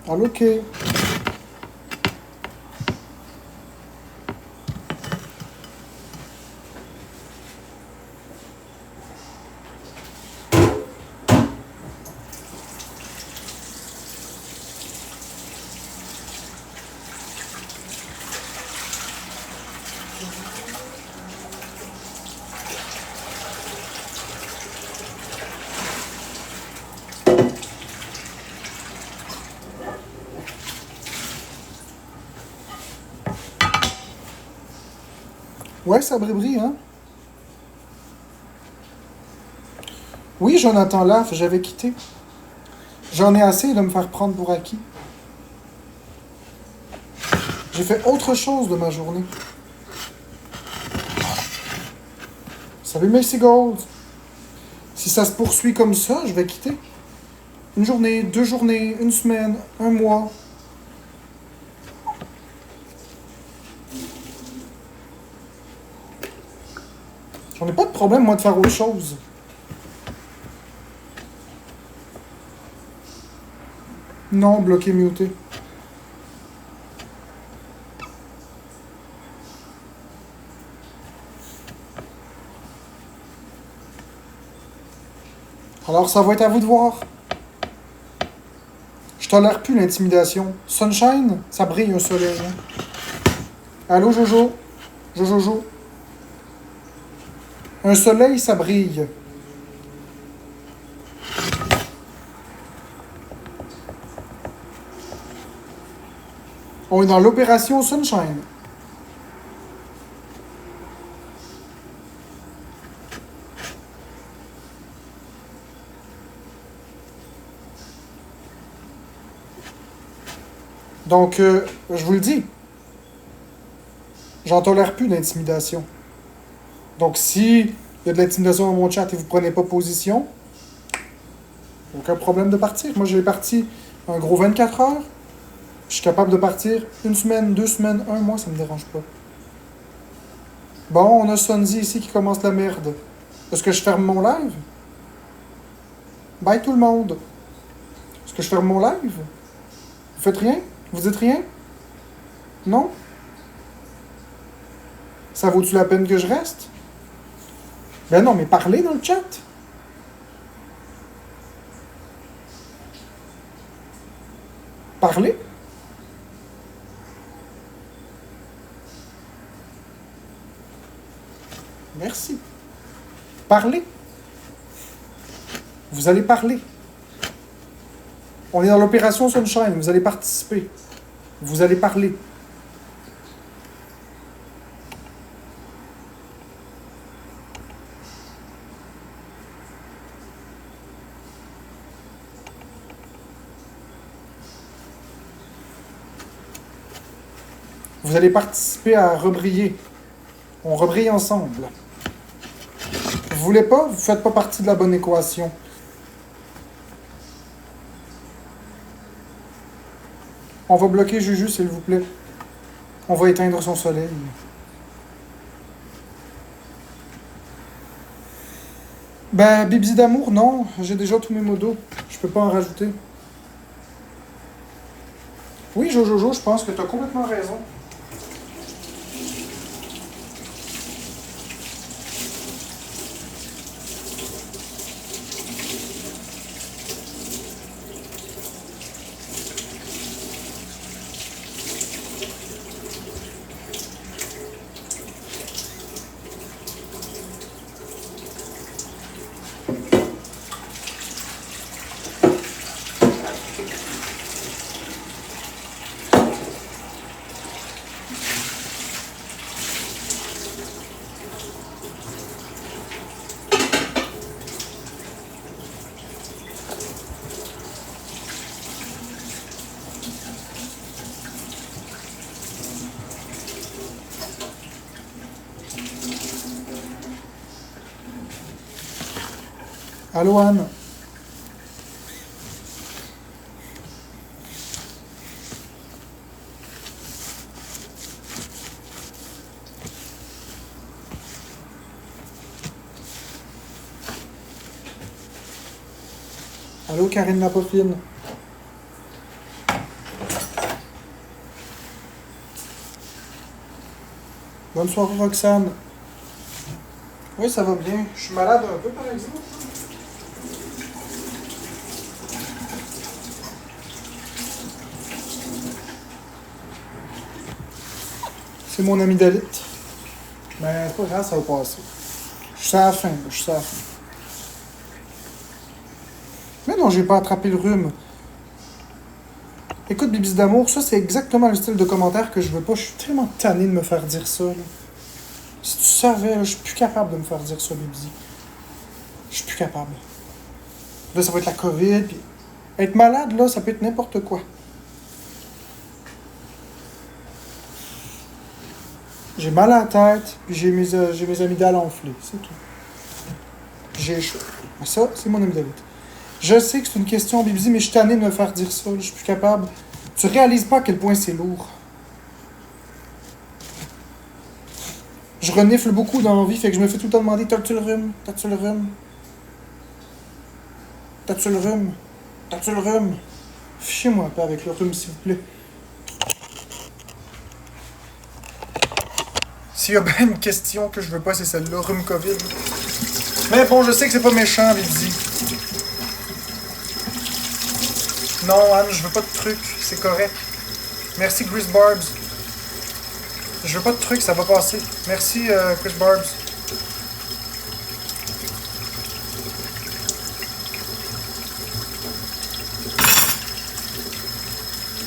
Ok. Ouais, ça brille, hein? Oui, Jonathan Laff, j'avais quitté. J'en ai assez de me faire prendre pour acquis. J'ai fait autre chose de ma journée. Salut Messi Gold. Si ça se poursuit comme ça, je vais quitter. Une journée, 2 journées, une semaine, un mois. J'en ai pas de problème, moi, de faire autre chose. Non, bloqué, muté. Alors, ça va être à vous de voir. Je tolère plus l'intimidation. Sunshine, ça brille un soleil. Hein. Allô, Jojo? Jojojo? Un soleil, ça brille. On est dans l'opération Sunshine. Donc, je vous le dis, j'en tolère plus d'intimidation. Donc, si il y a de l'intimidation dans mon chat et vous prenez pas position, aucun problème de partir. Moi, j'ai parti un gros 24 heures. Je suis capable de partir 1 semaine, 2 semaines, un mois, ça me dérange pas. Bon, on a Sonzi ici qui commence la merde. Est-ce que je ferme mon live? Bye tout le monde. Est-ce que je ferme mon live? Vous faites rien? Vous dites rien? Non? Ça vaut-tu la peine que je reste? Ben non, mais parlez dans le chat. Parlez. Merci. Parlez. Vous allez parler. On est dans l'opération Sunshine. Vous allez participer. Vous allez parler. Vous allez participer à rebriller. On rebrille ensemble. Vous voulez pas? Vous faites pas partie de la bonne équation. On va bloquer Juju, s'il vous plaît. On va éteindre son soleil. Ben, Bibzi d'amour, non. J'ai déjà tous mes modos. Je peux pas en rajouter. Oui, Jojojo, je pense que t'as complètement raison. Allô, Anne? Allô, Karine Lapofine? Bonne soirée, Roxane. Oui, ça va bien. Je suis malade un peu, par exemple. C'est mon amygdalite. Mais c'est pas grave, ça va passer. Je suis à la fin, je suis à la fin. Mais non, j'ai pas attrapé le rhume. Écoute, Bibis d'amour, ça c'est exactement le style de commentaire que je veux pas. Je suis tellement tanné de me faire dire ça. Là. Si tu savais, là, je suis plus capable de me faire dire ça, Bibis. Je suis plus capable. Là, ça va être la COVID, puis être malade, là, ça peut être n'importe quoi. J'ai mal à la tête, puis j'ai mes amygdales enflées, c'est tout. J'ai chaud. Mais ça, c'est mon amygdalite. Je sais que c'est une question, Bibisi, mais je suis tanné de me faire dire ça. Je suis plus capable. Tu réalises pas à quel point c'est lourd. Je renifle beaucoup dans la vie, fait que je me fais tout le temps demander: t'as-tu le rhume? T'as-tu le rhume? T'as-tu le rhume? T'as-tu le rhume? Fichez-moi un peu avec le rhume, s'il vous plaît. S'il y a bien une question que je veux pas, c'est celle-là, rhume COVID. Mais bon, je sais que c'est pas méchant, Bibisi. Non, Anne, je veux pas de trucs, c'est correct. Merci, Chris Barbs. Je veux pas de trucs, ça va passer. Merci, Chris Barbs.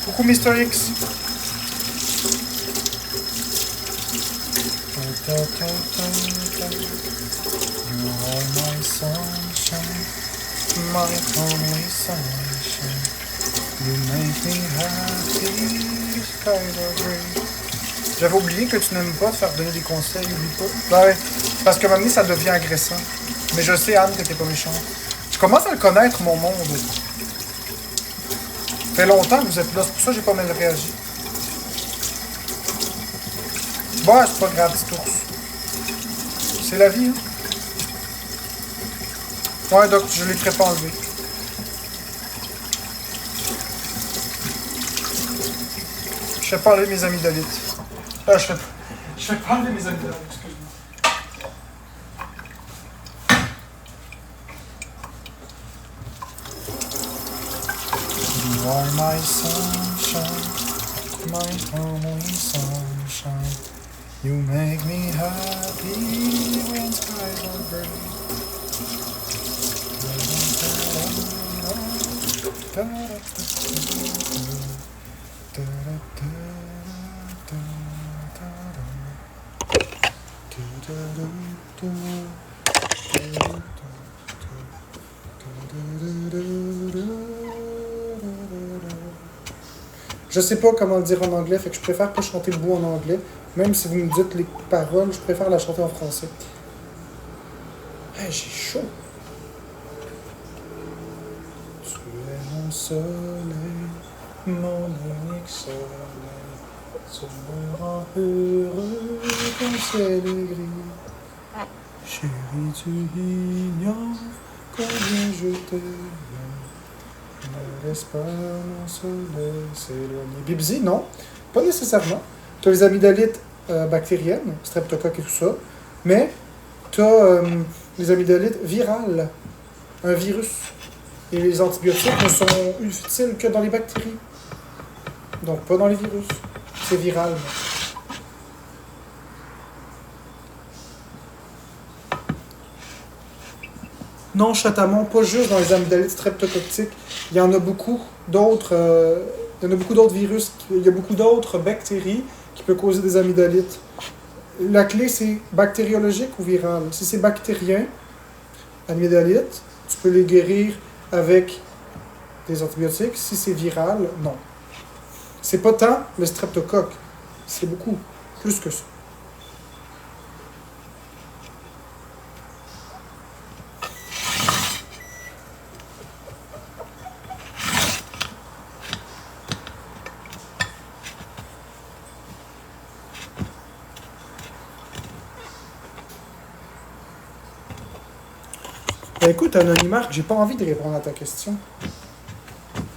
Coucou, Mr. X. You are my sunshine, my only sunshine. You make me happy, skies are gray. J'avais oublié que tu n'aimes pas te faire donner des conseils, oublie pas. Ouais, parce que maintenant ça devient agressant. Mais je sais, Anne, que t'es pas méchante. Je commence à le connaître, mon monde. Ça fait longtemps que vous êtes là, c'est pour ça que j'ai pas mal réagi. Bon, c'est pas grave, petit ours. C'est la vie, hein. Ouais, donc je l'ai très pas enlevé. Je fais pas enlever mes amygdalites. Je fais pas enlever mes amygdalites, excuse-moi. You are my sunshine, my only sunshine. You make me happy when skies are gray. Je sais pas comment le dire en anglais, fait que je préfère pas chanter le bout en anglais. Même si vous me dites les paroles, je préfère la chanter en français. Hey, j'ai chaud. Tu es mon soleil, mon unique soleil. Tu me rends heureux quand c'est le gris. Chérie, tu ignores combien je t'aime. Ne laisse pas mon soleil s'éloigner. Bibisi, non, pas nécessairement. Tu as les amygdalites bactériennes, streptocoque et tout ça, mais tu as les amygdalites virales, un virus. Et les antibiotiques ne sont utiles que dans les bactéries. Donc pas dans les virus. C'est viral. Non, chatamon, pas juste dans les amygdalites streptococciques. Il y en a beaucoup d'autres. Il y en a beaucoup d'autres virus. Il y a beaucoup d'autres bactéries qui peuvent causer des amygdalites. La clé, c'est bactériologique ou viral. Si c'est bactérien, amygdalite, tu peux les guérir avec des antibiotiques. Si c'est viral, non. C'est pas tant le streptocoque. C'est beaucoup plus que ça. Ben écoute, Anonymark, j'ai pas envie de répondre à ta question.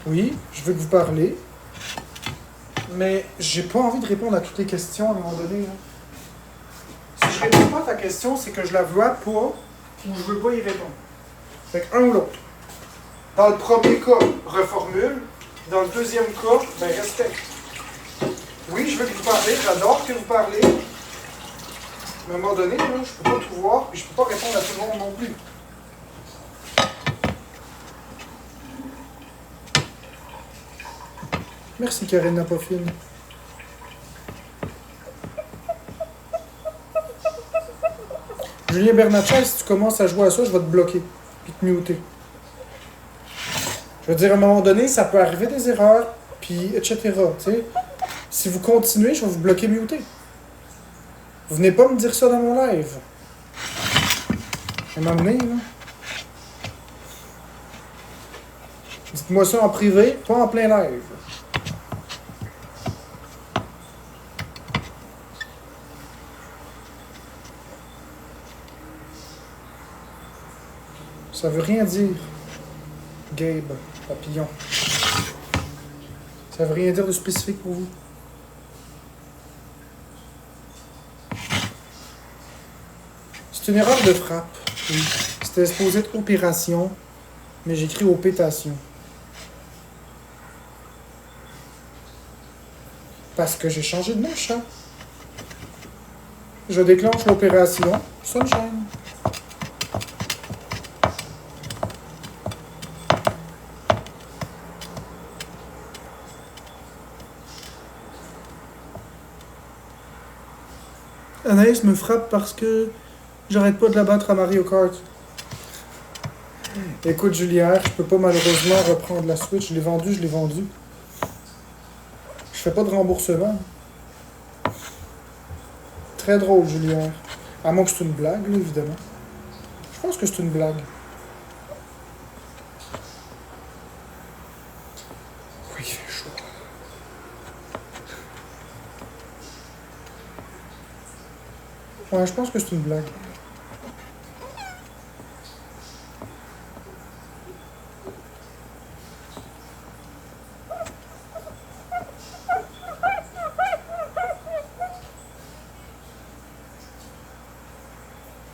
Oui, je veux que vous parlez, mais j'ai pas envie de répondre à toutes les questions à un moment donné. Là. je réponds pas à ta question, c'est que je la vois pas ou je veux pas y répondre. Fait que un ou l'autre. Dans le premier cas, reformule. Dans le deuxième cas, ben respecte. Oui, je veux que vous parlez, j'adore que vous parlez. Mais à un moment donné, là, je peux pas tout voir, puis je peux pas répondre à tout le monde non plus. Merci Karine Napofine. Julien Bernatchez, si tu commences à jouer à ça, je vais te bloquer, puis te muter. Je veux dire, à un moment donné, ça peut arriver des erreurs, puis etc. T'sais. Si vous continuez, je vais vous bloquer, muter. Vous venez pas me dire ça dans mon live. À m'amener, là. Dites-moi ça en privé, pas en plein live. Ça veut rien dire, Gabe, papillon. Ça veut rien dire de spécifique pour vous. C'est une erreur de frappe. Oui. C'était supposé être opération, mais j'écris opétation. Parce que j'ai changé de nom, chat. Je déclenche l'opération Sunshine. Anaïs me frappe parce que j'arrête pas de la battre à Mario Kart. Écoute, Julière, je peux pas malheureusement reprendre la Switch. Je l'ai vendue, je l'ai vendue. Je fais pas de remboursement. Très drôle, Julière. À moins que c'est une blague, là, évidemment. Je pense que c'est une blague. Oui, il fait chaud. Ouais, je pense que c'est une blague.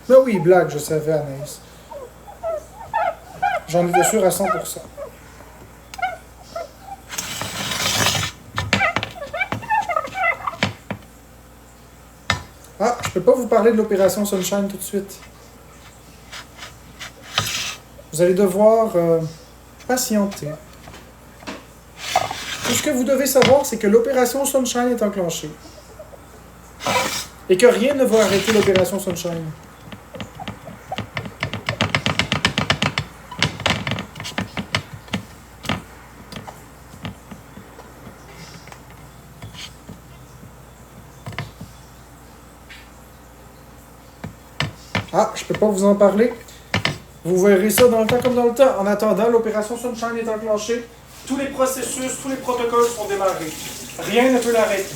Ben oui, blague, je savais, Anaïs. J'en étais sûr à 100%. Ah, je peux pas vous parler de l'opération Sunshine tout de suite. Vous allez devoir patienter. Tout ce que vous devez savoir, c'est que l'opération Sunshine est enclenchée. Et que rien ne va arrêter l'opération Sunshine. Ah, je peux pas vous en parler. Vous verrez ça dans le temps comme dans le temps. En attendant, l'opération Sunshine est enclenchée. Tous les processus, tous les protocoles sont démarrés. Rien ne peut l'arrêter.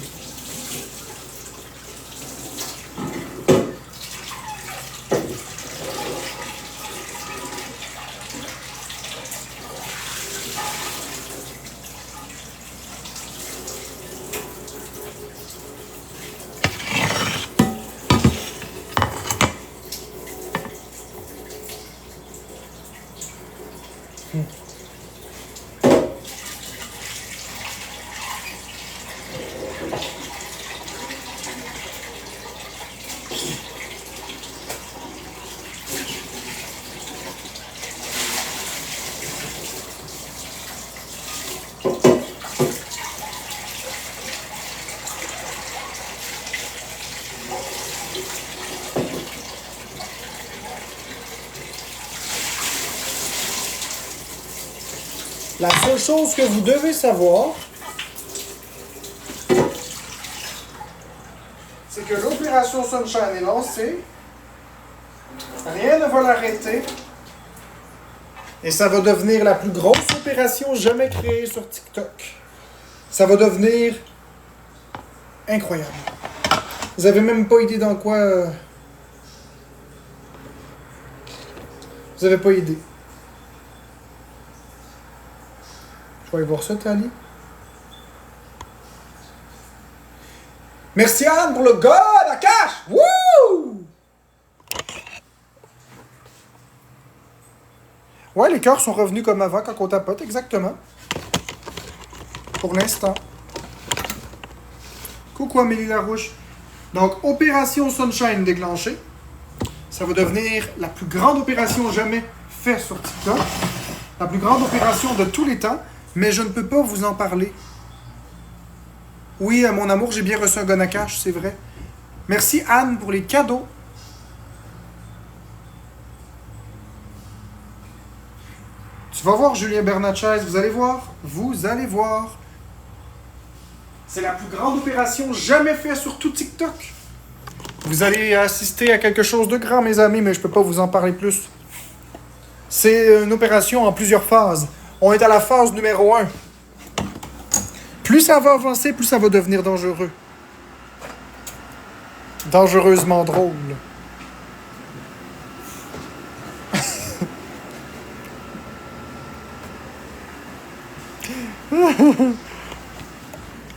La seule chose que vous devez savoir, c'est que l'opération Sunshine est lancée. Rien ne va l'arrêter. Et ça va devenir la plus grosse opération jamais créée sur TikTok. Ça va devenir incroyable. Vous avez même pas idée dans quoi... Vous avez pas idée. Je vais aller voir ça, Tali. Merci Anne pour le God, Akash! Wouh! Ouais, les cœurs sont revenus comme avant quand on tapote, exactement. Pour l'instant. Coucou Amélie Larouche. Donc, opération Sunshine déclenchée. Ça va devenir la plus grande opération jamais faite sur TikTok. La plus grande opération de tous les temps. Mais je ne peux pas vous en parler. Oui, mon amour, j'ai bien reçu un gun à cash, c'est vrai. Merci Anne pour les cadeaux. Tu vas voir Julien Bernatchez, vous allez voir. Vous allez voir. C'est la plus grande opération jamais faite sur tout TikTok. Vous allez assister à quelque chose de grand, mes amis, mais je ne peux pas vous en parler plus. C'est une opération en plusieurs phases. On est à la phase numéro 1. Plus ça va avancer, plus ça va devenir dangereux. Dangereusement drôle.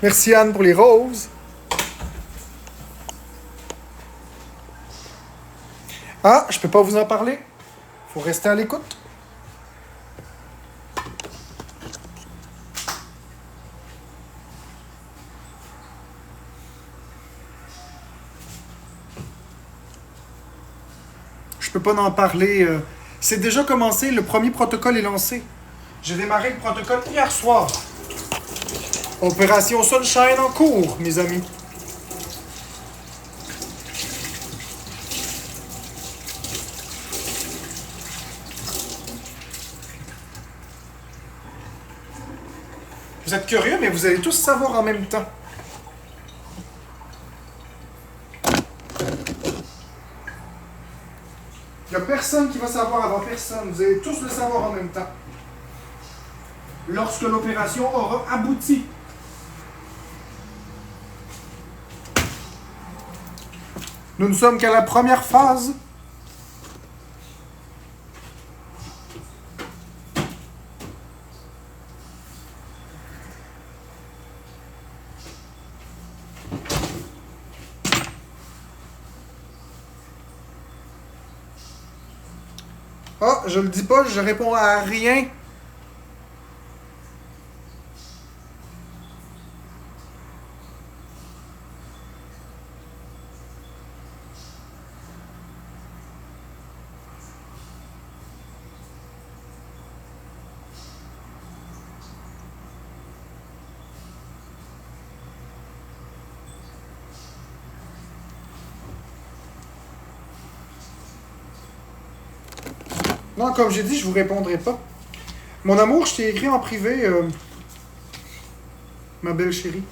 Merci Anne pour les roses. Ah, je peux pas vous en parler. Faut rester à l'écoute. Je peux pas en parler. C'est déjà commencé, le premier protocole est lancé. J'ai démarré le protocole hier soir. Opération Sunshine en cours, mes amis. Vous êtes curieux, mais vous allez tous savoir en même temps. Il n'y a personne qui va savoir avant personne. Vous allez tous le savoir en même temps. Lorsque l'opération aura abouti. Nous ne sommes qu'à la première phase. Ah, je le dis pas, je réponds à rien. Non, comme j'ai dit, je vous répondrai pas. Mon amour, je t'ai écrit en privé, ma belle chérie.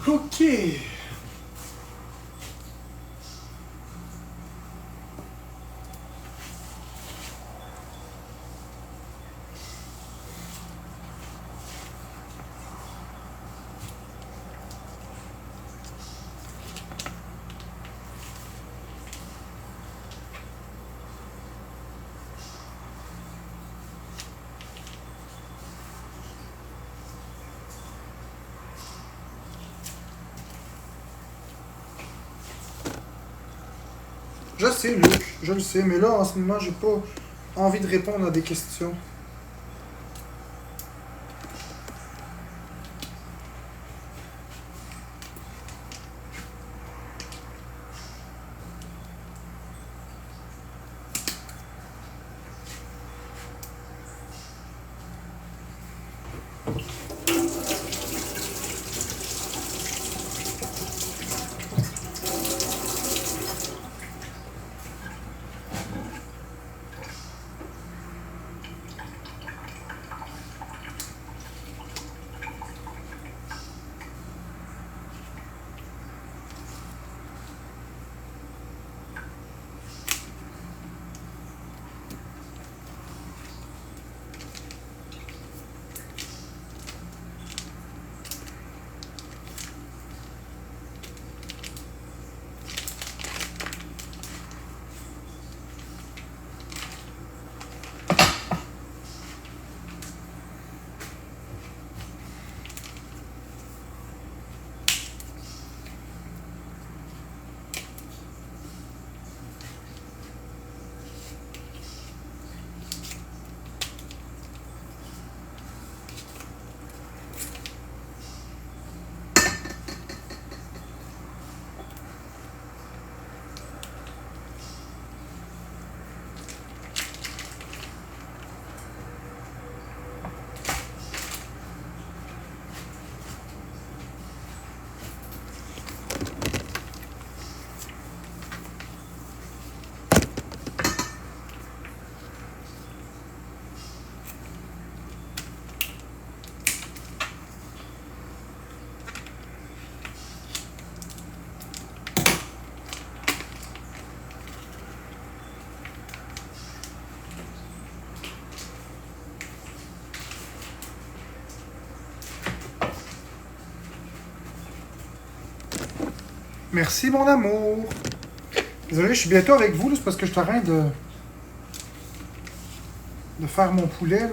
Ok. Je sais, Luc, je le sais, mais là, en ce moment, j'ai pas envie de répondre à des questions. Merci, mon amour. Désolé, je suis bientôt avec vous, là, c'est parce que je suis en train de faire mon poulet, là.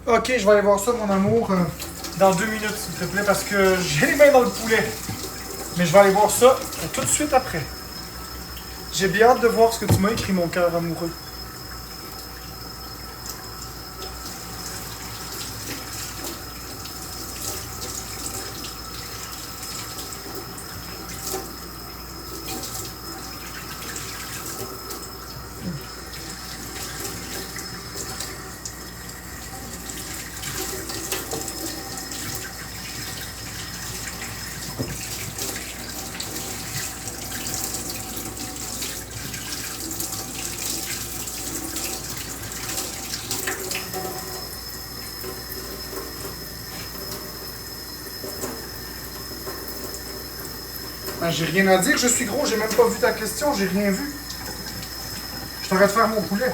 Ok, je vais aller voir ça, mon amour, dans 2 minutes, s'il te plaît, parce que j'ai les mains dans le poulet. Mais je vais aller voir ça tout de suite après. J'ai bien hâte de voir ce que tu m'as écrit, mon cœur amoureux. Ben, j'ai rien à dire, je suis gros, j'ai même pas vu ta question, j'ai rien vu. Je t'arrête de faire mon poulet.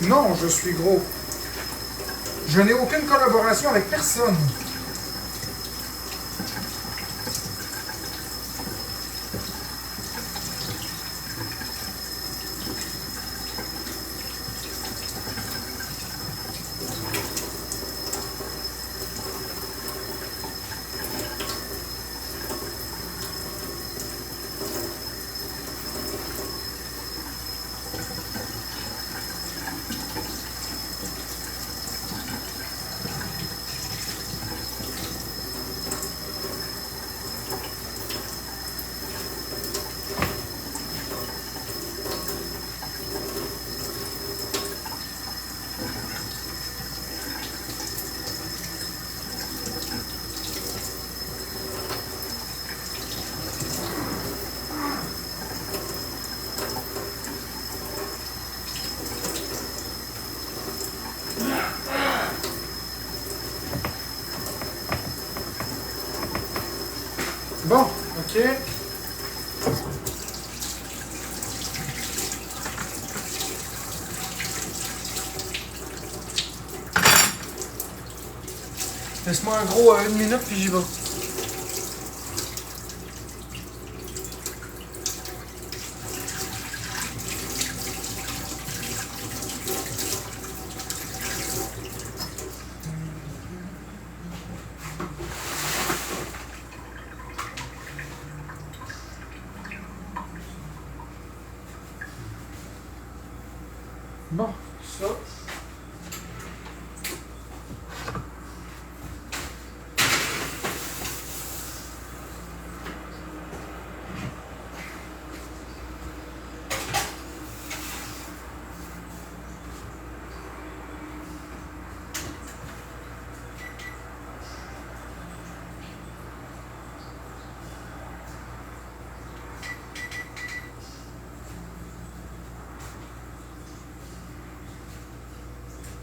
Non, je suis gros. Je n'ai aucune collaboration avec personne. Bon, ok. Laisse-moi un gros 1 minute puis j'y vais. Bon, ça.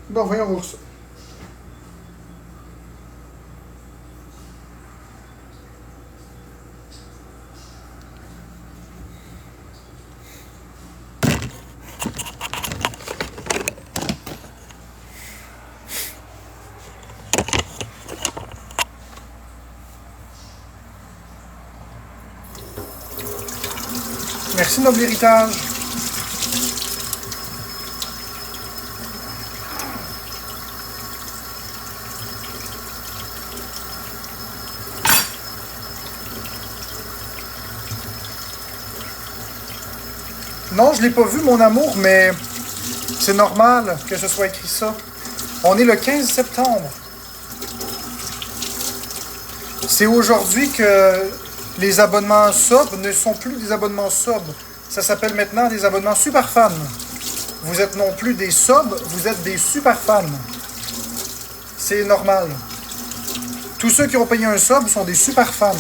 Bon, voyons voir ça. Merci, noble héritage. Non, je l'ai pas vu, mon amour, mais c'est normal que ce soit écrit ça. On est le 15 septembre. C'est aujourd'hui que les abonnements sub ne sont plus des abonnements sub. Ça s'appelle maintenant des abonnements super fans. Vous êtes non plus des subs, vous êtes des super fans. C'est normal. Tous ceux qui ont payé un sub sont des super fans.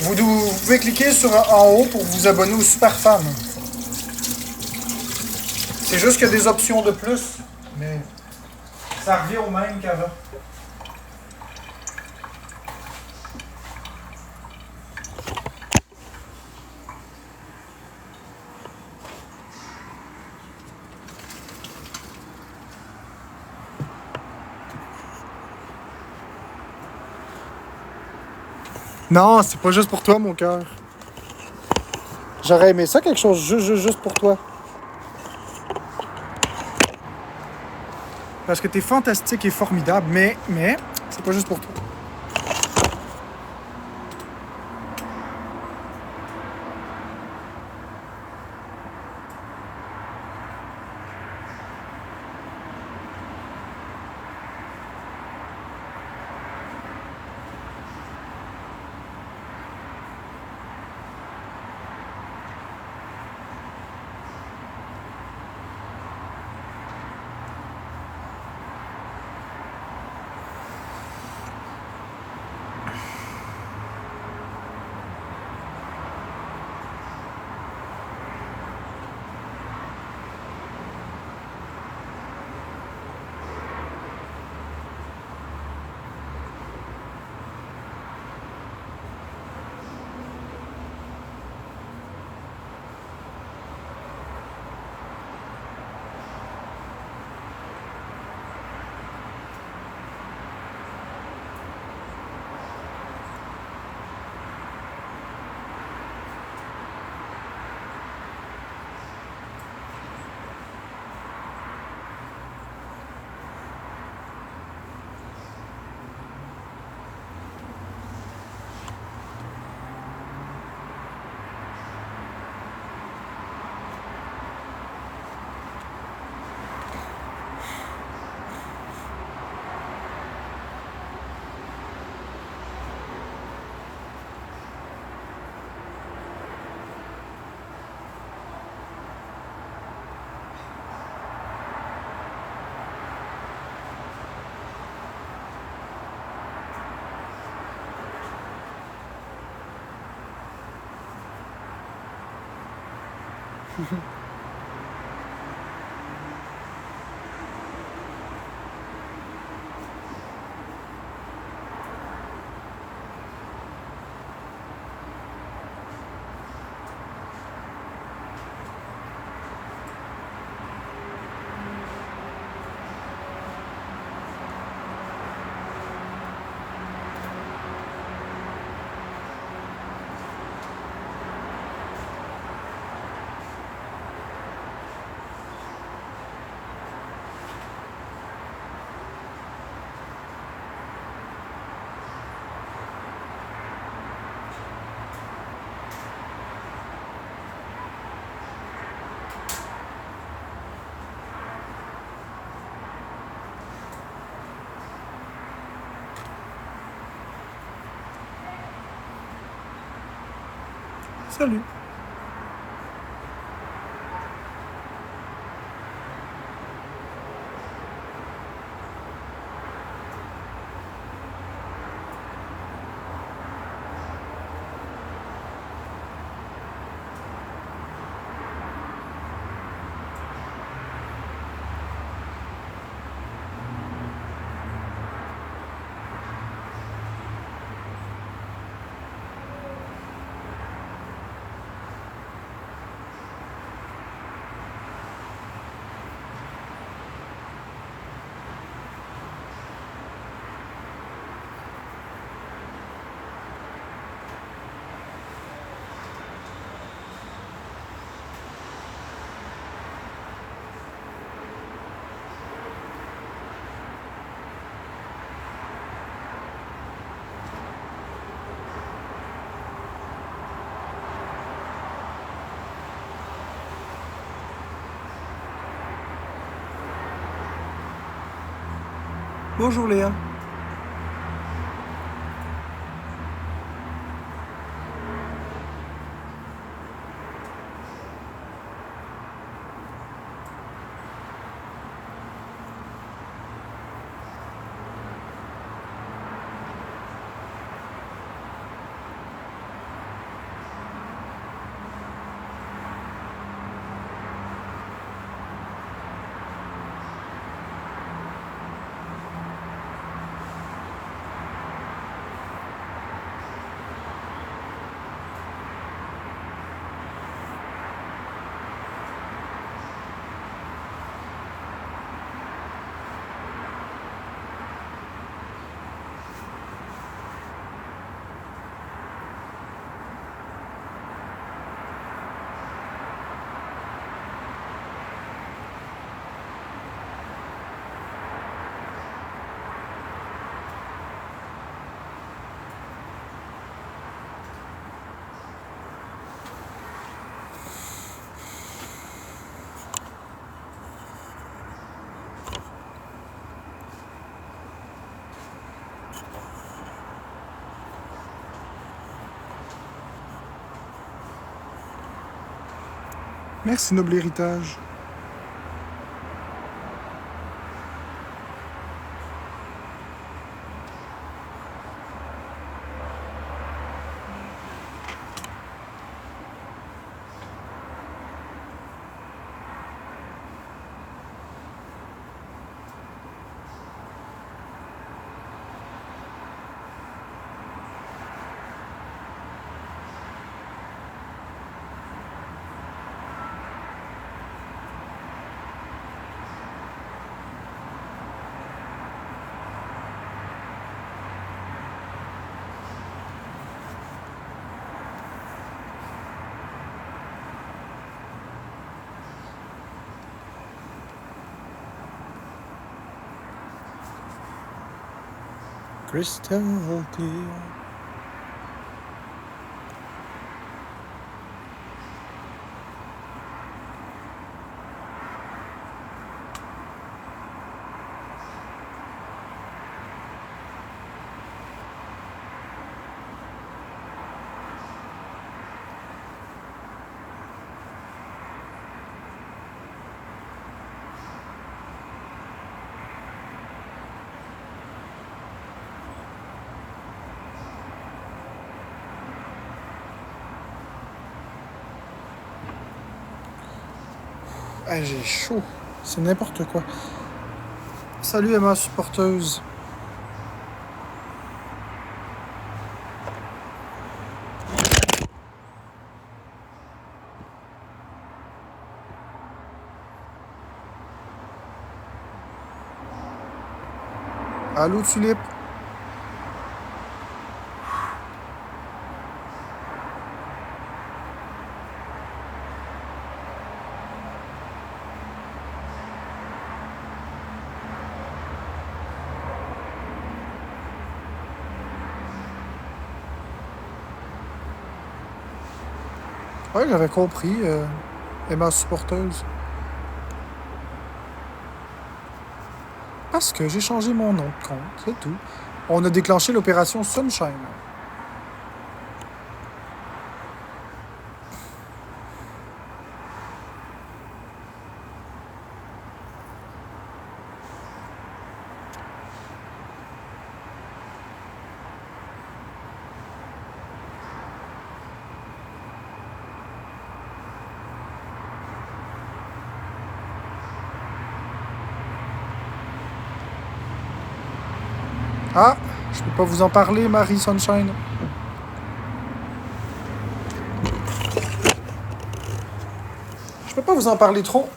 Vous pouvez cliquer en haut pour vous abonner aux super fans. C'est juste qu'il y a des options de plus, mais ça revient au même qu'avant. Non, c'est pas juste pour toi, mon cœur. J'aurais aimé ça, quelque chose juste pour toi. Parce que t'es fantastique et formidable, mais c'est pas juste pour toi. Salut. Bonjour Léa. Merci, noble héritage. Crystal clear. Ah, j'ai chaud. C'est n'importe quoi. Salut Emma, supporteuse. Allô, Tulipe. Ouais, j'avais compris. Emma, supporteuse. Parce que j'ai changé mon nom de compte, c'est tout. On a déclenché l'opération Sunshine. Ah, je peux pas vous en parler, Marie Sunshine. Je peux pas vous en parler trop.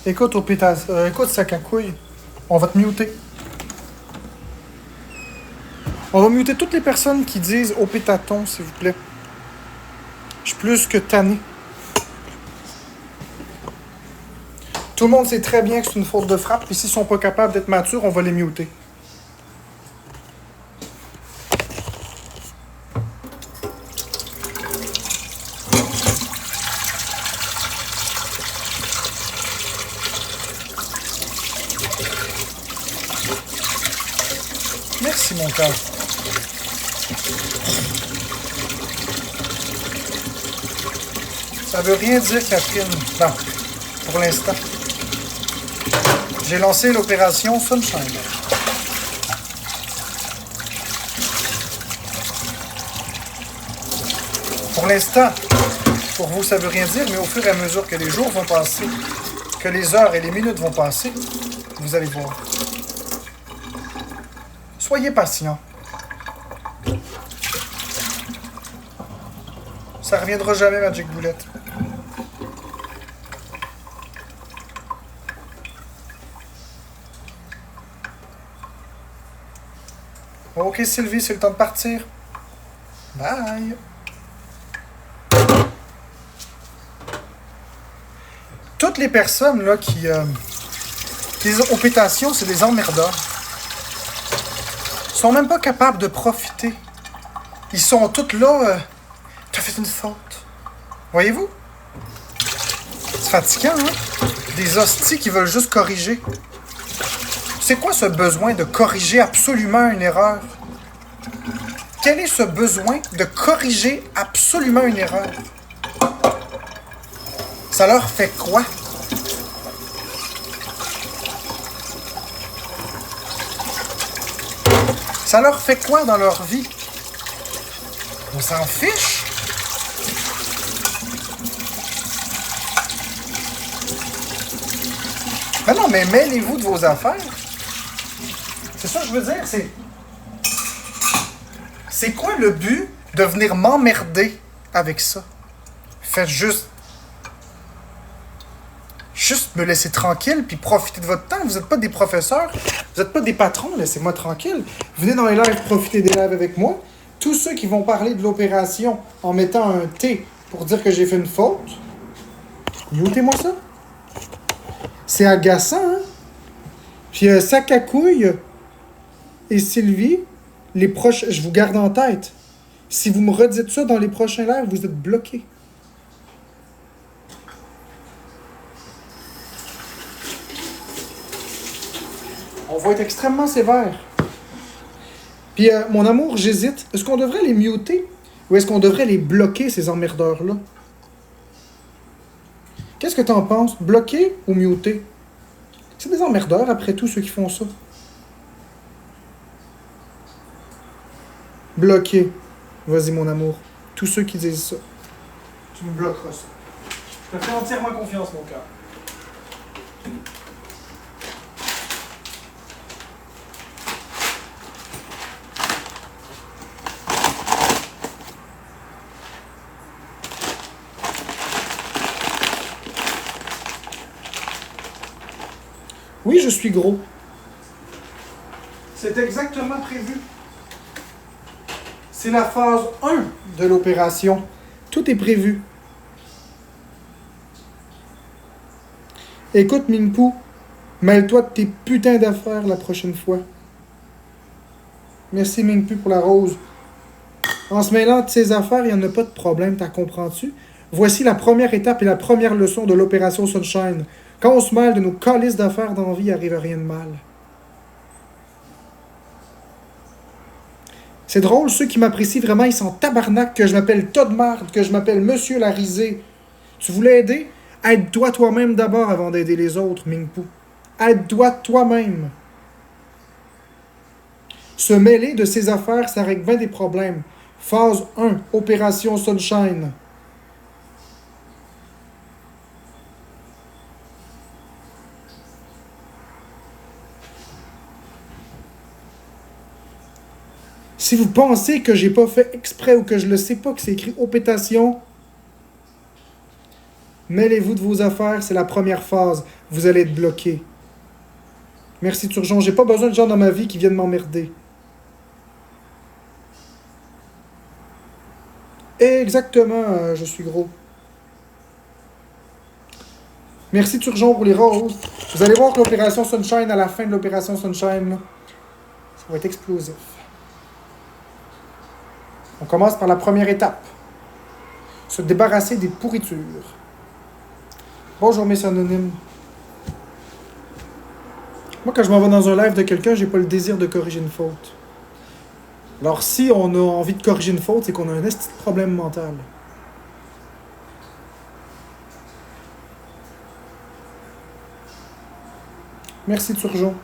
Écoute, écoute, sac à couilles. On va te muter. On va muter toutes les personnes qui disent au pétaton, s'il vous plaît. Je suis plus que tanné. Tout le monde sait très bien que c'est une faute de frappe, puis s'ils sont pas capables d'être matures, on va les muter. cas. Ça veut rien dire, Catherine. Non, pour l'instant. J'ai lancé l'opération Sunshine. Pour l'instant, pour vous, ça veut rien dire, mais au fur et à mesure que les jours vont passer, que les heures et les minutes vont passer, vous allez voir. Soyez patient. Ça reviendra jamais, Magic Bullet. Ok, Sylvie, c'est le temps de partir. Bye. Toutes les personnes là qui... les opétations, c'est des emmerdeurs. Ils sont même pas capables de profiter. Ils sont tous là... T'as fait une faute. Voyez-vous? C'est fatigant, hein? Des hosties qui veulent juste corriger. C'est quoi ce besoin de corriger absolument une erreur? Quel est ce besoin de corriger absolument une erreur? Ça leur fait quoi? Ça leur fait quoi dans leur vie? On s'en fiche? Ben non, mais mêlez-vous de vos affaires. C'est ça que je veux dire, c'est quoi le but de venir m'emmerder avec ça? Faites juste me laisser tranquille puis profiter de votre temps. Vous n'êtes pas des professeurs, vous n'êtes pas des patrons, laissez-moi tranquille. Venez dans les lives, profitez des lives avec moi. Tous ceux qui vont parler de l'opération en mettant un T pour dire que j'ai fait une faute, mutez-moi ça. C'est agaçant, hein? Puis Sakakouille et Sylvie, je vous garde en tête. Si vous me redites ça dans les prochains lives, vous êtes bloqués. On va être extrêmement sévère. Puis, mon amour, j'hésite. Est-ce qu'on devrait les muter ou est-ce qu'on devrait les bloquer, ces emmerdeurs-là? Qu'est-ce que t'en penses? Bloquer ou muter? C'est des emmerdeurs, après tout, ceux qui font ça. Bloquer. Vas-y, mon amour. Tous ceux qui disent ça. Tu me bloqueras ça. Je te fais entièrement confiance, mon cœur. Oui, je suis gros. C'est exactement prévu. C'est la phase 1 de l'opération. Tout est prévu. Écoute, Mingpu, mêle-toi de tes putains d'affaires la prochaine fois. Merci, Mingpu, pour la rose. En se mêlant de ses affaires, il n'y en a pas de problème, t'as comprends-tu? Voici la première étape et la première leçon de l'opération Sunshine. Quand on se mêle de nos calices d'affaires dans la vie, il n'arrive rien de mal. C'est drôle, ceux qui m'apprécient vraiment, ils sont tabarnak, que je m'appelle Todd Marde, que je m'appelle Monsieur la Risée. Tu voulais aider? Aide-toi toi-même d'abord avant d'aider les autres, Mingpu. Aide-toi toi-même. Se mêler de ses affaires, ça règle bien des problèmes. Phase 1, Opération Sunshine. Si vous pensez que j'ai pas fait exprès ou que je le sais pas, que c'est écrit opétation, mêlez-vous de vos affaires, c'est la première phase. Vous allez être bloqué. Merci Turgeon, j'ai pas besoin de gens dans ma vie qui viennent m'emmerder. Exactement, je suis gros. Merci Turgeon pour les roses. Vous allez voir que l'opération Sunshine, à la fin de l'opération Sunshine, là, ça va être explosif. On commence par la première étape. Se débarrasser des pourritures. Bonjour, mes anonymes. Moi, quand je m'en vais dans un live de quelqu'un, j'ai pas le désir de corriger une faute. Alors, si on a envie de corriger une faute, c'est qu'on a un esti de problème mental. Merci, Turgeon.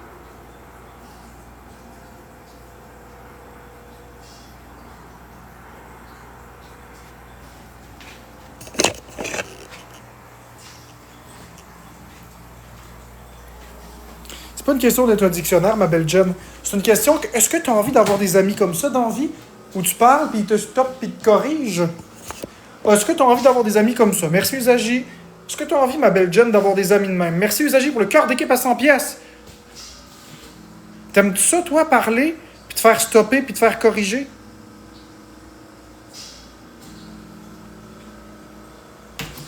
C'est pas une question d'être un dictionnaire, ma belle Jen. C'est une question que, est-ce que tu as envie d'avoir des amis comme ça dans la vie? Où tu parles, puis ils te stoppent, puis ils te corrigent? Est-ce que tu as envie d'avoir des amis comme ça? Merci, Usagi. Est-ce que tu as envie, ma belle Jen, d'avoir des amis de même? Merci, Usagi, pour le cœur d'équipe à 100 pièces. T'aimes-tu ça, toi, parler, puis te faire stopper, puis te faire corriger?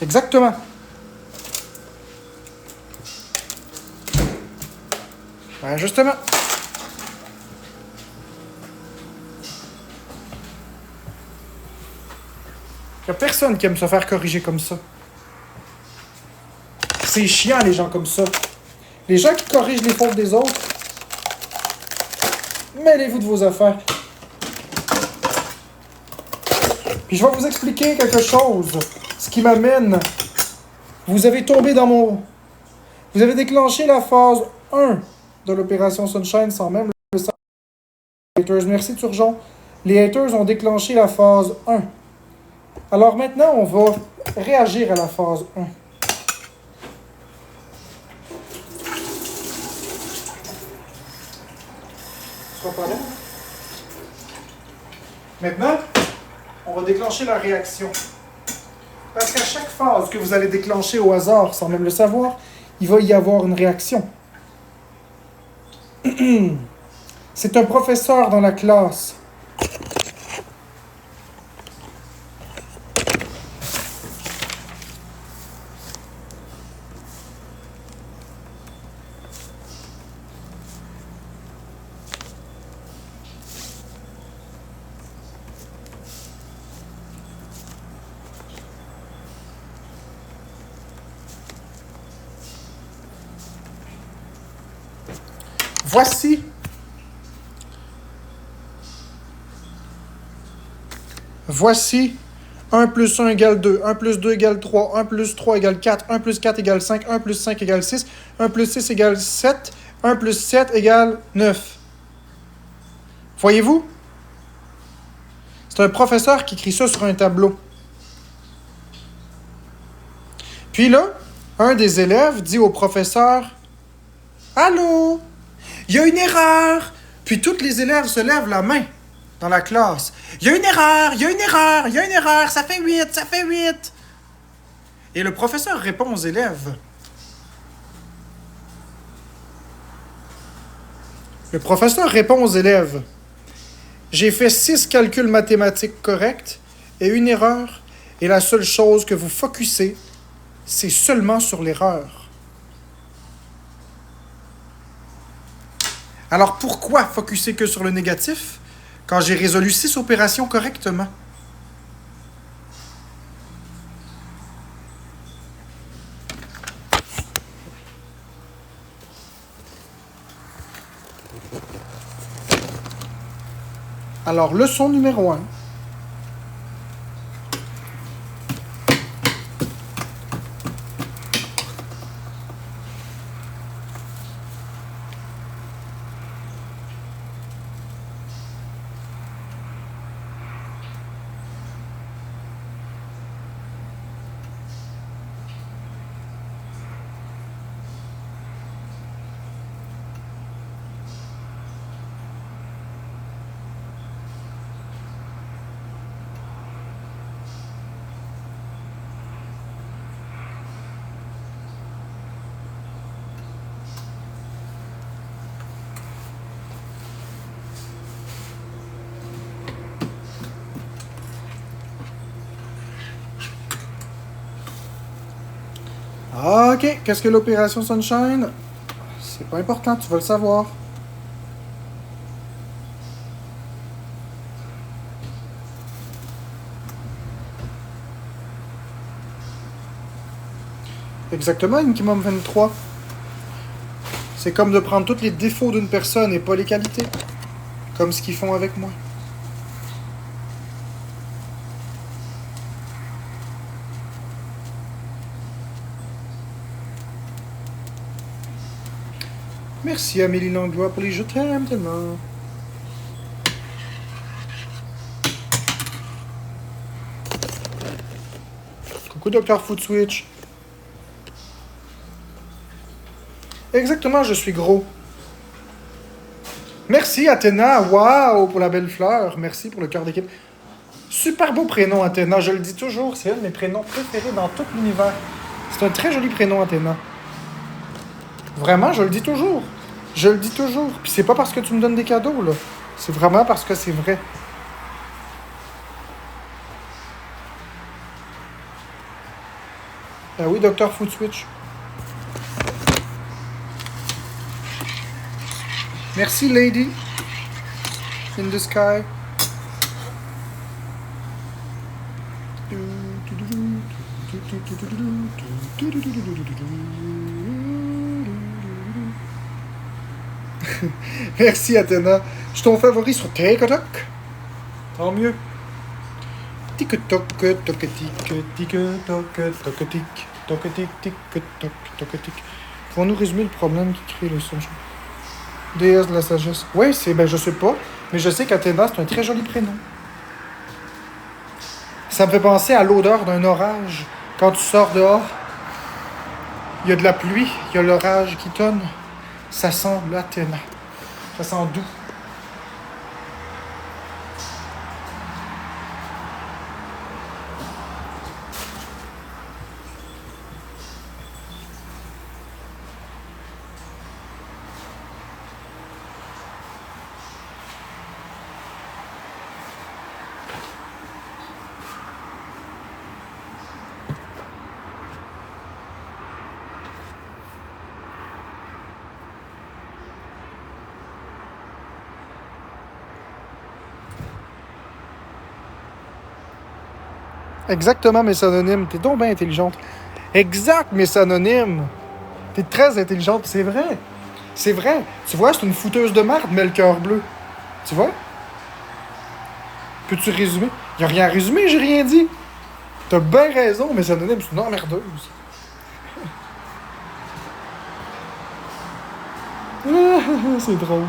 Exactement. Ben, justement. Il n'y a personne qui aime se faire corriger comme ça. C'est chiant, les gens comme ça. Les gens qui corrigent les fautes des autres, mêlez-vous de vos affaires. Puis je vais vous expliquer quelque chose. Ce qui m'amène. Vous avez tombé dans mon... Vous avez déclenché la phase 1 de l'opération Sunshine sans même le savoir. Les haters, merci Turgeon. Les haters ont déclenché la phase 1. Alors maintenant, on va réagir à la phase 1. Pas là. Maintenant, on va déclencher la réaction. Parce qu'à chaque phase que vous allez déclencher au hasard, sans même le savoir, il va y avoir une réaction. C'est un professeur dans la classe. Voici 1 plus 1 égale 2, 1 plus 2 égale 3, 1 plus 3 égale 4, 1 plus 4 égale 5, 1 plus 5 égale 6, 1 plus 6 égale 7, 1 plus 7 égale 9. Voyez-vous? C'est un professeur qui écrit ça sur un tableau. Puis là, un des élèves dit au professeur « Allô? Il y a une erreur! » Puis tous les élèves se lèvent la main dans la classe. « Il y a une erreur! Il y a une erreur! Il y a une erreur! Ça fait 8! Ça fait 8! » Et le professeur répond aux élèves. Le professeur répond aux élèves. J'ai fait 6 calculs mathématiques corrects et une erreur, et la seule chose que vous focussez, c'est seulement sur l'erreur. Alors pourquoi focuser que sur le négatif quand j'ai résolu 6 opérations correctement? Alors, leçon numéro 1. Ok, qu'est-ce que l'opération Sunshine? C'est pas important, tu vas le savoir. Exactement, minimum 23. C'est comme de prendre tous les défauts d'une personne et pas les qualités. Comme ce qu'ils font avec moi. Merci Amélie Langlois pour les je t'aime tellement. Coucou Dr. Food Switch. Exactement, je suis gros. Merci Athéna, waouh, pour la belle fleur. Merci pour le cœur d'équipe. Super beau prénom Athéna, je le dis toujours, c'est un de mes prénoms préférés dans tout l'univers. C'est un très joli prénom Athéna. Vraiment, je le dis toujours. Je le dis toujours. Puis c'est pas parce que tu me donnes des cadeaux, là. C'est vraiment parce que c'est vrai. Ah oui, Dr. Food Switch. Merci, Lady. In the sky. Merci, Athéna. Je suis ton favori sur TikTok. Tant mieux. TikTok, toc-tic, tic-toc, toc-tic, toc-tic, tic-toc, toc-tic. Pouvons-nous résumer le problème qui crée le son? Déesse de la sagesse. Oui, je sais pas, mais je sais qu'Athéna, c'est un très joli prénom. Ça me fait penser à l'odeur d'un orage. Quand tu sors dehors, il y a de la pluie, il y a l'orage qui tonne. Ça sent l'Athéna. Ça sent doux. Exactement, mes synonymes. T'es donc bien intelligente. Exact, mes synonymes. T'es très intelligente, c'est vrai. C'est vrai. Tu vois, c'est une fouteuse de merde, mais le cœur bleu. Tu vois? Peux-tu résumer? Y a rien à résumer, j'ai rien dit. T'as bien raison, mes synonymes, c'est une emmerdeuse. C'est drôle.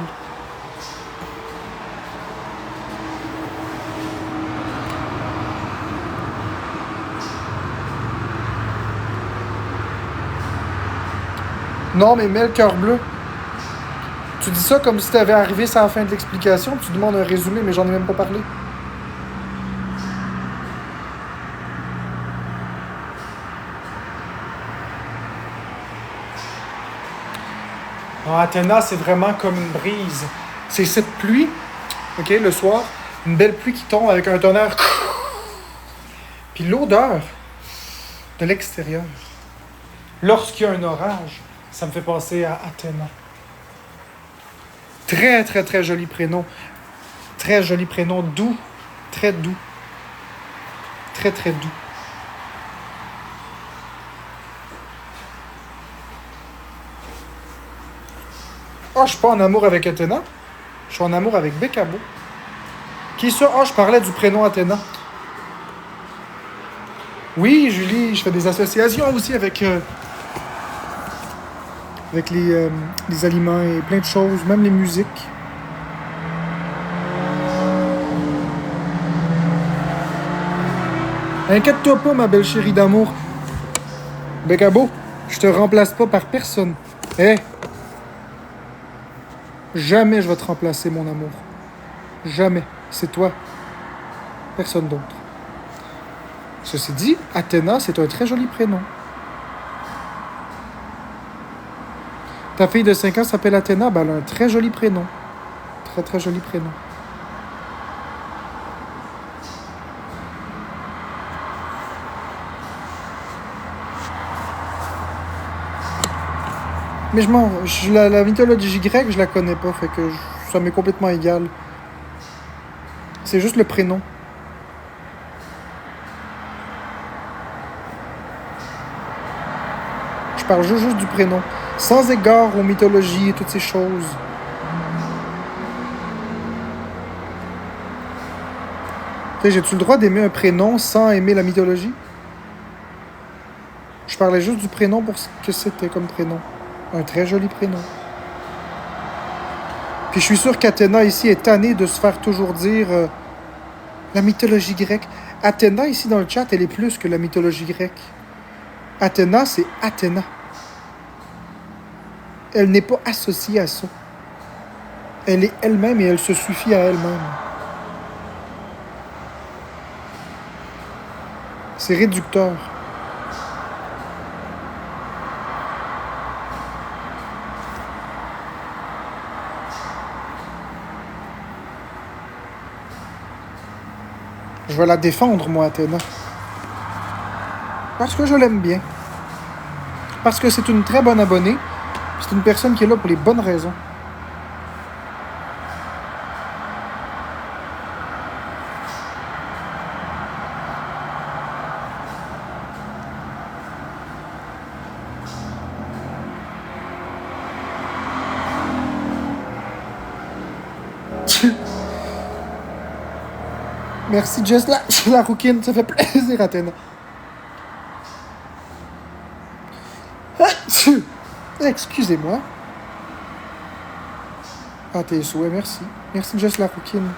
Non, mais mets le cœur bleu. Tu dis ça comme si t'avais arrivé à la fin de l'explication, tu demandes un résumé, mais j'en ai même pas parlé. Ah, Athéna, c'est vraiment comme une brise. C'est cette pluie, ok, le soir, une belle pluie qui tombe avec un tonnerre. Puis l'odeur de l'extérieur. Lorsqu'il y a un orage, ça me fait penser à Athéna. Très, très, très joli prénom. Très joli prénom, doux. Très doux. Très, très doux. Ah, je suis pas en amour avec Athéna. Je suis en amour avec Bécabo. Qui est ça? Ah, je parlais du prénom Athéna. Oui, Julie, je fais des associations aussi avec les aliments et plein de choses, même les musiques. Inquiète-toi pas, ma belle chérie d'amour. Bécabo, je te remplace pas par personne. Jamais je vais te remplacer, mon amour. Jamais. C'est toi. Personne d'autre. Ceci dit, Athéna, c'est un très joli prénom. Ta fille de 5 ans s'appelle Athéna, ben elle a un très joli prénom. Très, très joli prénom. Mais la mythologie grecque, je la connais pas, fait que ça m'est complètement égal. C'est juste le prénom. Je parle juste du prénom. Sans égard aux mythologies et toutes ces choses. J'ai-tu le droit d'aimer un prénom sans aimer la mythologie? Je parlais juste du prénom pour ce que c'était comme prénom. Un très joli prénom. Puis je suis sûr qu'Athéna ici est tannée de se faire toujours dire la mythologie grecque. Athéna ici dans le chat, elle est plus que la mythologie grecque. Athéna, c'est Athéna. Elle n'est pas associée à ça. Elle est elle-même et elle se suffit à elle-même. C'est réducteur. Je vais la défendre, moi, Athéna. Parce que je l'aime bien. Parce que c'est une très bonne abonnée. C'est une personne qui est là pour les bonnes raisons. Merci, Jess, la rouquine. Ça fait plaisir, Athéna. Excusez-moi. Ah, tes souhaits, merci. Merci, Jess, la rouquine.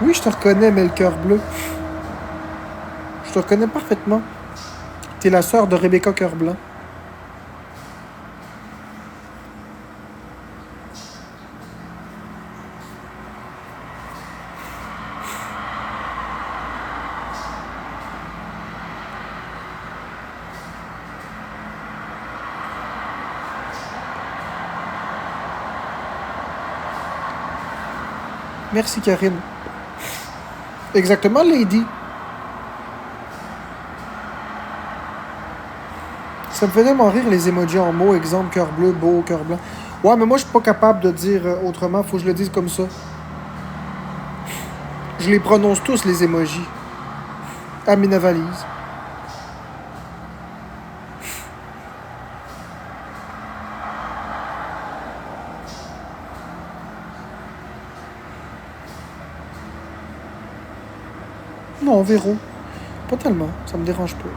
Oui, je te reconnais, mais le cœur bleu. Je te reconnais parfaitement. T'es la sœur de Rebecca Cœur Blanc. Merci, Karine. Exactement, Lady. Ça me fait tellement rire les emojis en mots. Exemple, cœur bleu, beau, cœur blanc. Ouais, mais moi, je suis pas capable de dire autrement. Faut que je le dise comme ça. Je les prononce tous, les emojis. À mes valise. Non, Véro. Pas tellement. Ça me dérange pas.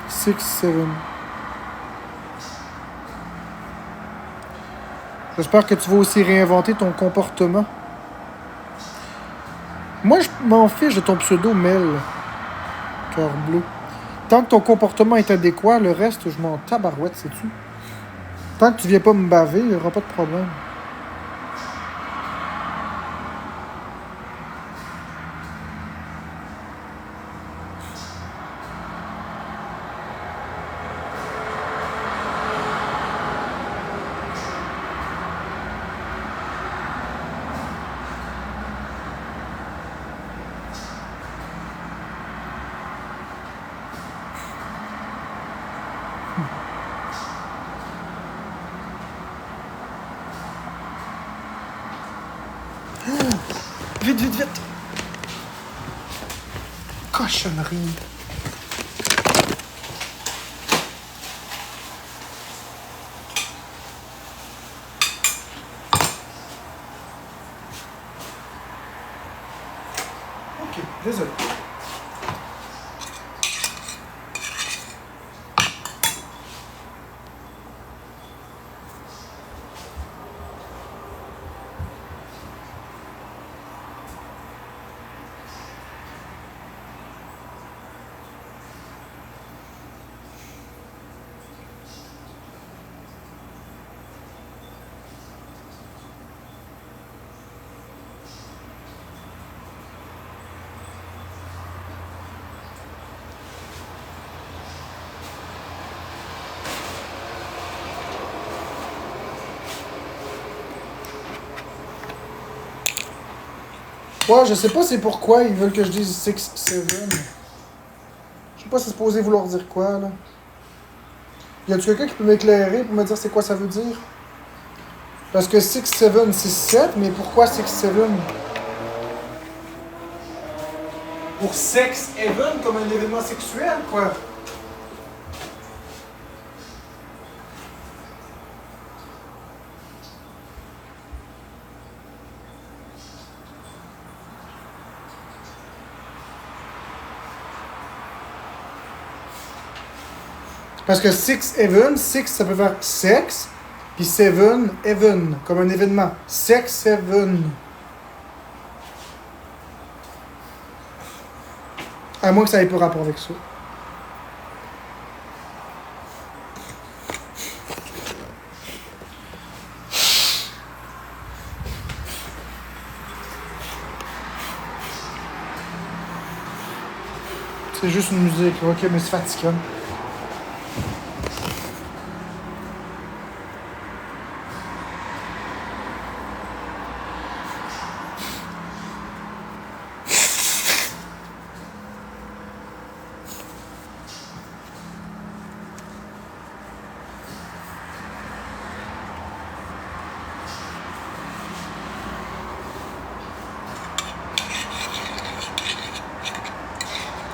Six, seven. J'espère que tu vas aussi réinventer ton comportement. Moi, je m'en fiche de ton pseudo Mel. Cœur bleu. Tant que ton comportement est adéquat, le reste, je m'en tabarouette, sais-tu? Tant que tu viens pas me baver, il n'y aura pas de problème. Vite, vite, vite! Cochonnerie! Ok, désolé. pourquoi. Je sais pas c'est pourquoi ils veulent que je dise 6, 7. Je sais pas si c'est supposé vouloir dire quoi, là. Y a-tu quelqu'un qui peut m'éclairer pour me dire c'est quoi ça veut dire? Parce que 6, 7, c'est 7, mais pourquoi 6, 7? Pour sex even, comme un événement sexuel, quoi. Parce que 6 even, 6 ça peut faire sexe, puis 7 even, comme un événement. Sex even. À moins que ça ait pas rapport avec ça. C'est juste une musique, ok, mais c'est fatigant.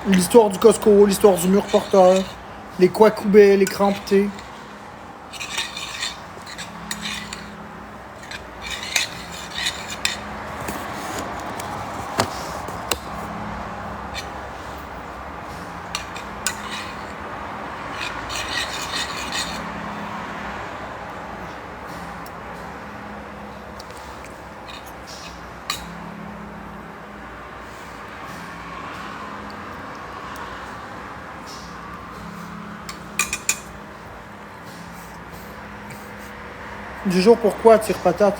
L'histoire du Costco, l'histoire du mur porteur, les Kwakubé, les crampetés. Du jour pourquoi, tire-patate?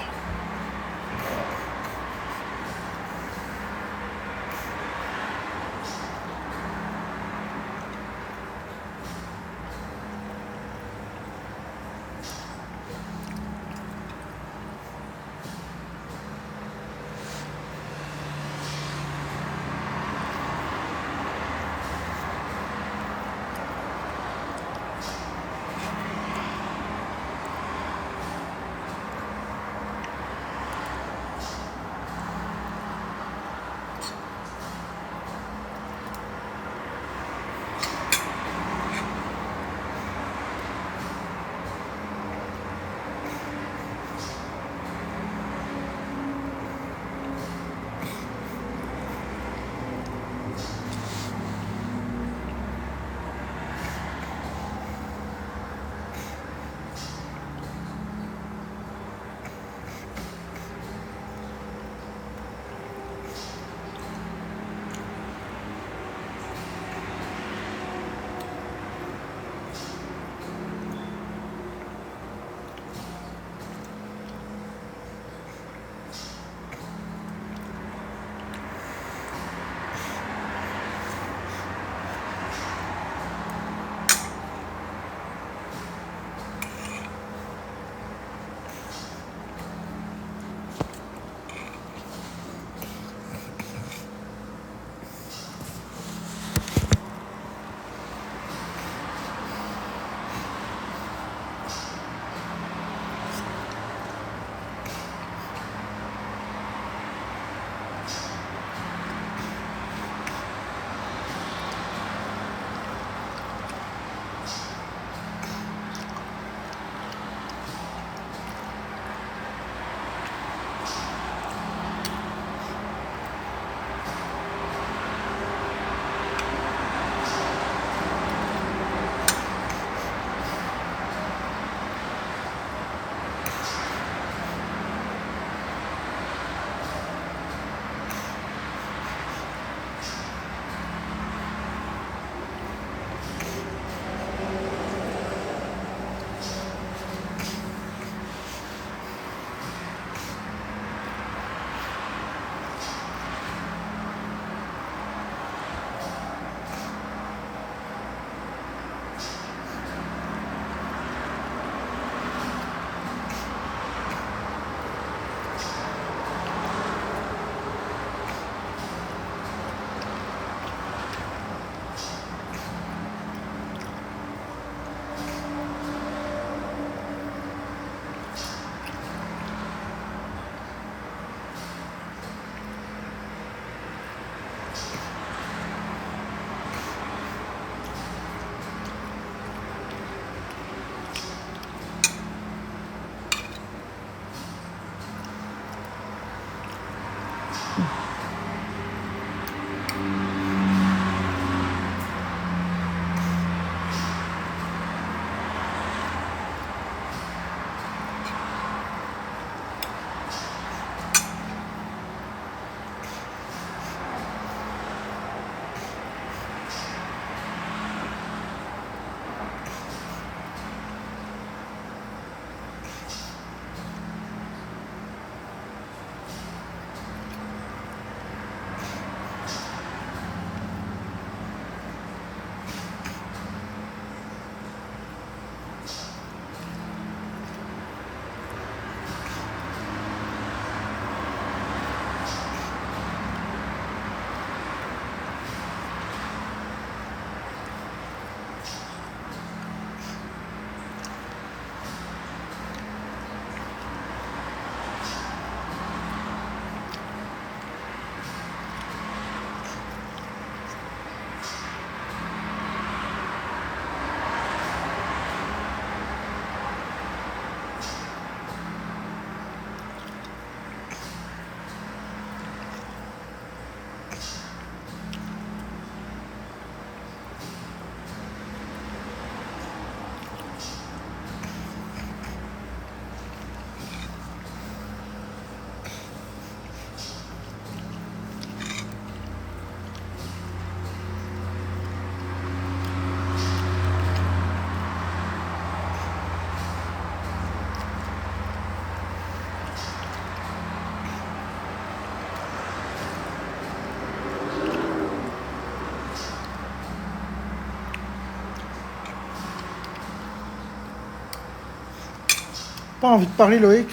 Pas envie de parler, Loïc.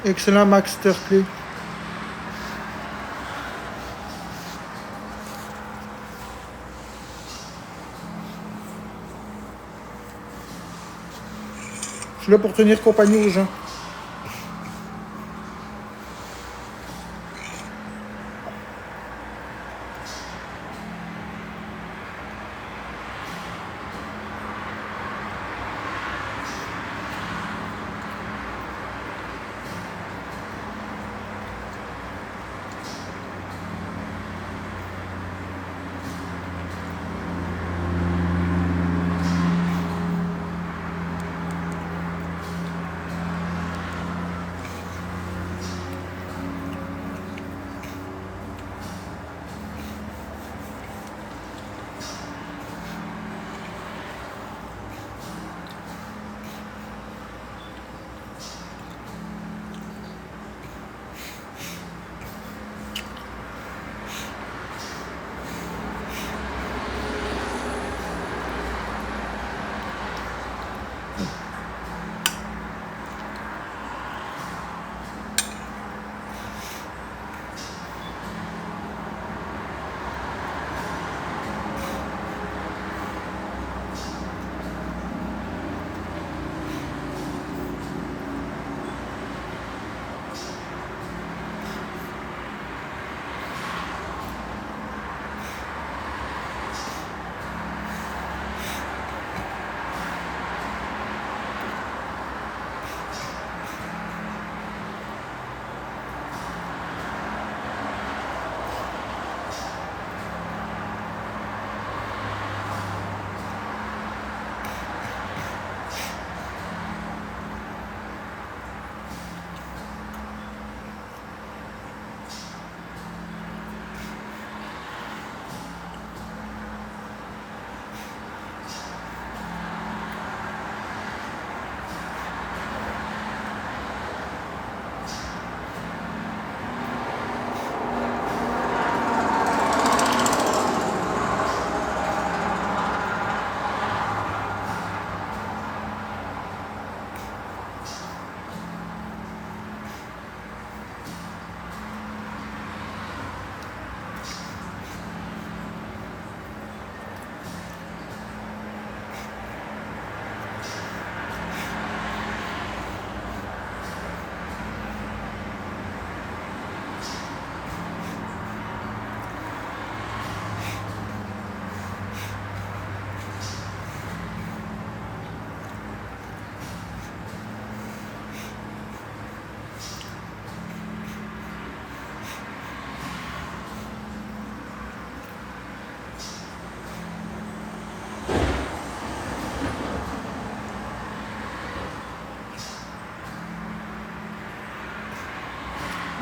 Excellent Max Terplay. Je suis là pour tenir compagnie aux gens.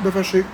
De fâché.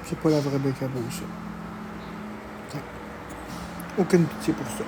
C'est pas la vraie bec à ça. Aucune pitié pour ça.